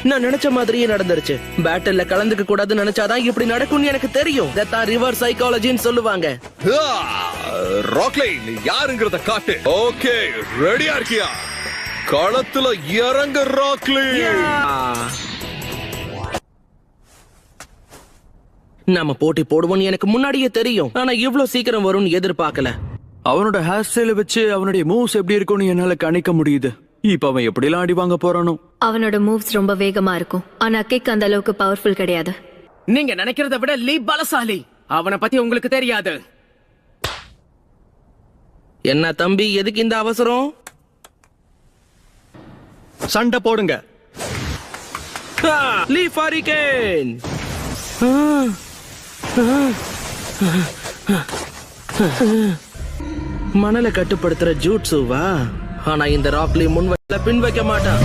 நான் நினைச்ச மாதிரியே நடந்துருச்சு. பேட்டில்ல கலந்துக்க கூடாதுன்னு நினைச்சாதான் இப்படி நடக்கும்னு எனக்கு தெரியும். இதான் ரிவர்ஸ் சைக்காலஜின்னு சொல்லுவாங்க. ராக்லி, நீ யாருங்கிறத காட்டு. ஓகே, ரெடியா இருக்கியா? களத்துல இறங்க ராக்லி. நாம போட்டி போடுவோம்னு எனக்கு முன்னாடியே தெரியும். ஆனா இவ்ளோ சீக்கிரம் வரும்னு எதிர்பார்க்கல. அவனோட ஹேர் ஸ்டைல வச்சு அவனுடைய மூவ்ஸ் எப்படி இருக்கும்னு என்னால கணிக்க முடியுது. இப்ப அவன் எப்படிலாம் அடி வாங்க போறானோ. அவனோட மூவ்ஸ் ரொம்ப வேகமா இருக்கும். ஆனா கிக் அந்த அளவுக்கு பவர்ஃபுல் கிடையாது. நீங்க நினைக்கிறத விட லீ பலசாலி. அவனை பத்தி உங்களுக்கு தெரியாது. என்ன தம்பி, எதுக்கு இந்த அவசரம்? சண்டை போடுங்க. லீ ஃபாரிகேன். மணலை கட்டுப்படுத்துற ஜூட்ஸுவா? ஆனா இந்த ராக்லி பின் வைக்க மாட்டான்.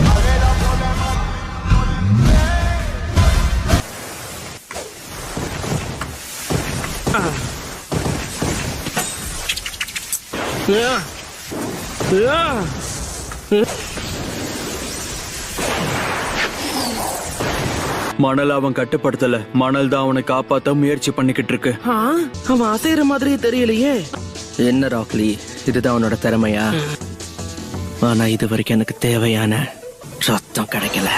மணல் அவன் கட்டுப்படுத்தல. மணல் தான் அவனை காப்பாத்த முயற்சி பண்ணிக்கிட்டு இருக்கு. அவன் அசைற மாதிரியே தெரியலையே. என்ன ராக்லி, இதுதான் உன்னோட திறமையா? ஆனா இது வரைக்கும் எனக்கு தேவையான ரத்தம் கிடைக்கல.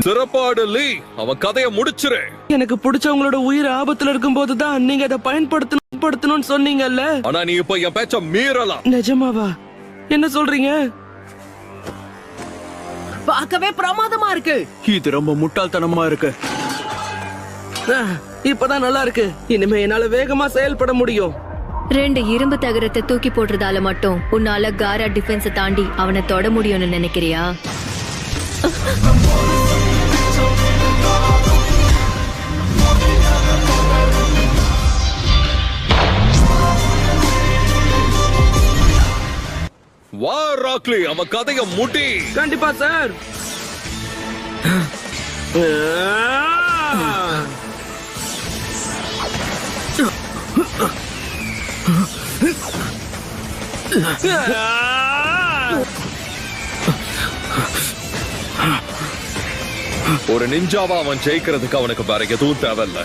சிறப்பாடு லீ, அவன் கதையை முடிச்சிரு. எனக்கு பிடிச்சவங்களோட உயிர் ஆபத்துல இருக்கும் போதுதான் நீங்க அதை பயன்படுத்தணும்னு சொன்னீங்கல்ல. ஆனா நீ இப்ப என் பேச்ச மீறலாம். நிஜமாவா? என்ன சொல்றீங்க? பார்க்கவே பிரமாதமா இருக்கு. இது ரொம்ப முட்டாள்தனமா இருக்கு. இப்பதான் நல்லா இருக்கு. இனிமே என்னால வேகமா செயல்பட முடியும். 2 இரும்பு தகரத்தை தூக்கி போடுறதால மட்டும் உன்னால காரா டிஃபென்ஸ தாண்டி அவனை தொட முடியும்னு நினைக்கிறியா? வா ராக்லி, அவன் கதையை முடி. கண்டிப்பா சார். ஒரு நிஞ்சாவா அவன் ஜெயிக்கிறதுக்கு அவனுக்கு வேற எதுவும் தேவையில்ல.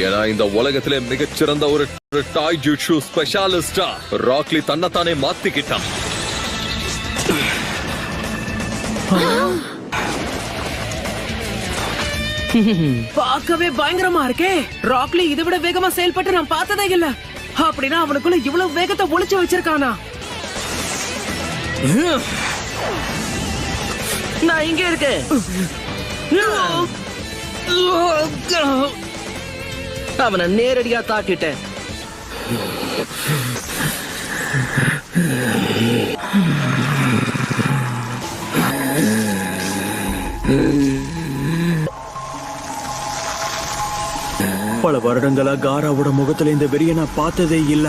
ஏன்னா இந்த உலகத்திலே மிகச்சிறந்த ஒரு டாய் ஜூட்சு ஸ்பெஷாலிஸ்டா ராக்லி தன்னைத்தானே மாத்திக்கிட்டான். பார்க்கவே பயங்கரமா இருக்கே. ராக்லி இதை விட வேகமா செயல்பட்டு நான் பார்த்ததே இல்ல. அப்படின்னா அவனுக்குள்ள இவ்வளவு வேகத்தை ஒளிச்சு வச்சிருக்கானா? நான் இங்க இருக்கேன். அவனை நேரடியா தாக்கிட்டேன். பல வருடங்களா காராவோட முகத்துல இந்த வெறிய நான் பார்த்ததே இல்ல.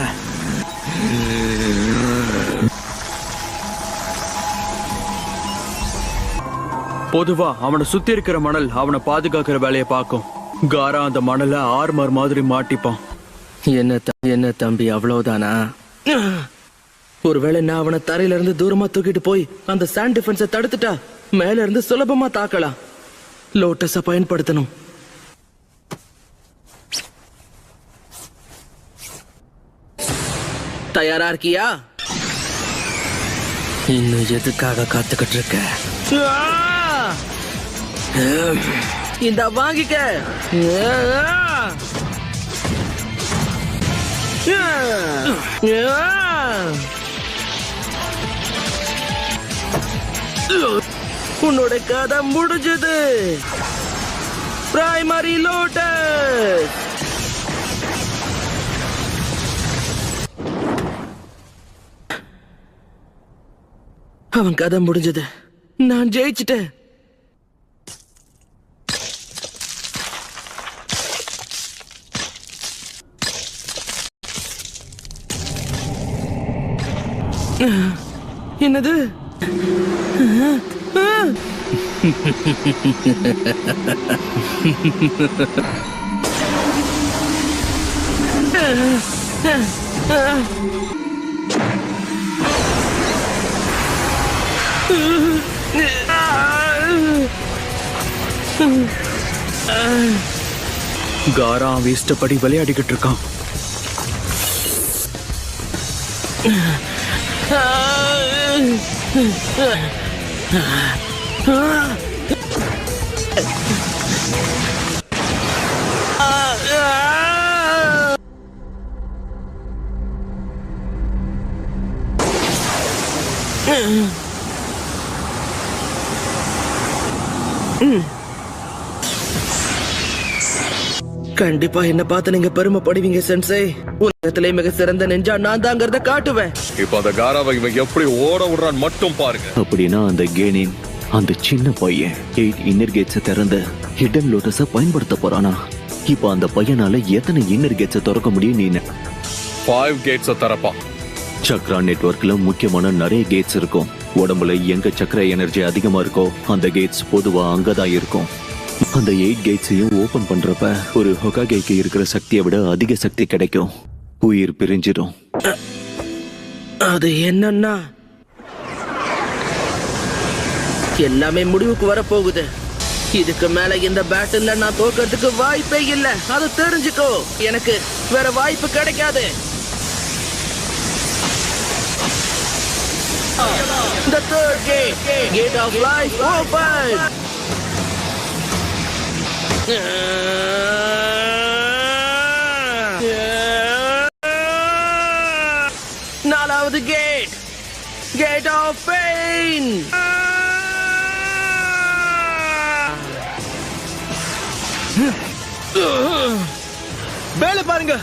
பொதுவா அவனை சுத்தி இருக்கிற மணல் அவனை பாதுகாக்கிற வேலையை பார்க்கும். காரா அந்த மணலை ஆர்மர் மாதிரி மாட்டிப்பான். என்ன தம்பி, அவ்வளவுதானா? ஒருவேளை நான் அவனை தரையில இருந்து தூரமா தூக்கிட்டு போய் அந்த சாண்ட் டிஃபென்ஸை தடுத்துட்டா மேல இருந்து சுலபமா தாக்கலாம். லோட்டஸ பயன்படுத்தணும். தயாரா இருக்கியா? இன்னும் எதுக்காக காத்துக்கிட்டு இருக்க? இந்த வாங்கிக்க. உன்னோட கதை முடிஞ்சது. Primary lotus. அவன் கதை முடிஞ்சது. நான் ஜெயிச்சிட்டேன். என்னது? காரா அவன் இஷ்டப்படி விளையாடிக்கிட்டு இருக்கான். கண்டிப்பா என்ன பார்த்து நீங்க பெருமைப்படுவீங்க சென்சே. உலகத்திலே மிக சிறந்த நெஞ்சா நான் தாங்கிறத காட்டுவேன். இப்ப அந்த காராவை இவன் எப்படி ஓட விடுறான் மட்டும் பாருங்க. அப்படின்னா அந்த கேனின் அந்த சின்ன பையன் 8 இன்னர் கேட்ஸை திறந்து ஹிடன் லோட்டஸை பயன்படுத்த போறானா? இப்ப அந்த பையனால எத்தனை இன்னர் கேட்ஸை திறக்க முடியும்? நீ 5 கேட்ஸை தரப்பான். சக்ரா நெட்வொர்க்ல முக்கியமான நிறைய கேட்ஸ் இருக்கும். உடம்புல எங்க சக்கர எனர்ஜி அதிகமா இருக்கோ அந்த கேட்ஸ் பொதுவா அங்கதான் இருக்கும். அந்த 8 கேட்ஸையும் ஓபன் பண்றப்ப ஒரு ஹொகாகேக்கு இருக்கிற சக்தியை விட அதிக சக்தி கிடைக்கும். உயிர் பிரிஞ்சிடும். அது என்னன்னா எல்லாமே முடிவுக்கு வரப்போகுது. இதுக்கு மேல இந்த பேட்டில்ல நான் தோக்கிறதுக்கு வாய்ப்பே இல்ல. அது தெரிஞ்சுக்கோ. எனக்கு வேற வாய்ப்பு கிடைக்காது. The third gate, gate of life open. நாலாவது கேட், கேட் ஆஃப் பெயின். வேலை பாருங்க.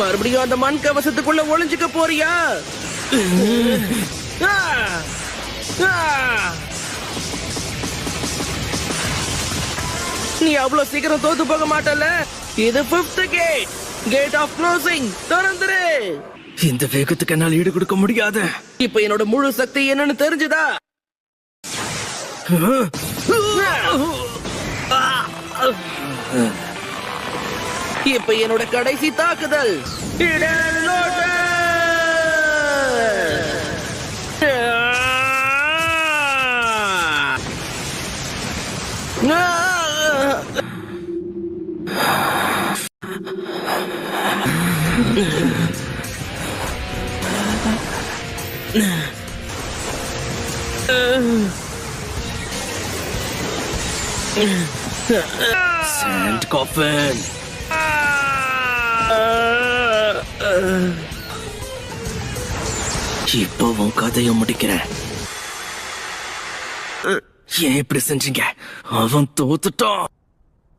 மறுபடியும் அந்த மண் கவசத்துக்குள்ள ஒளிஞ்சுக்க போறியா? நீ அவ்வளவு சீக்கிரம் தோத்து போக மாட்டல. இது 5th gate, gate off closing. திறந்துரு. இந்த வேகத்துக்கு என்னால் ஈடு கொடுக்க முடியாது. இப்ப என்னோட முழு சக்தி என்னன்னு தெரிஞ்சுதா? இப்ப என்னோட கடைசி தாக்குதல். Hidden lotus. Sand coffin. இப்போ உன் கதையை முடிக்கிறேன். ஏன் இப்படி செஞ்சீங்க? அவன் தோத்துட்டான்.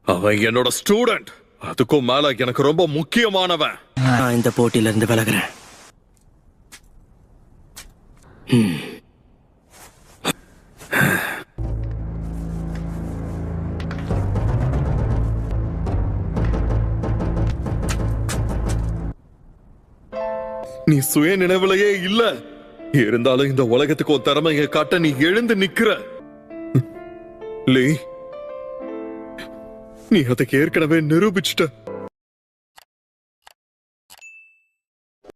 அவன் என்னோட ஸ்டூடெண்ட். அதுக்கும் மேல எனக்கு ரொம்ப முக்கியமானவன். நான் இந்த போட்டியில இருந்து விலகுறேன். நீ சுய நினைவுலையே இல்ல. இருந்தாலும் இந்த உலகத்துக்கு ஒரு திறமையை காட்ட நீ எழுந்து நிக்கிற. லீ, நீ அதுக்கு ஏற்கனவே நிரூபிச்சிட்ட.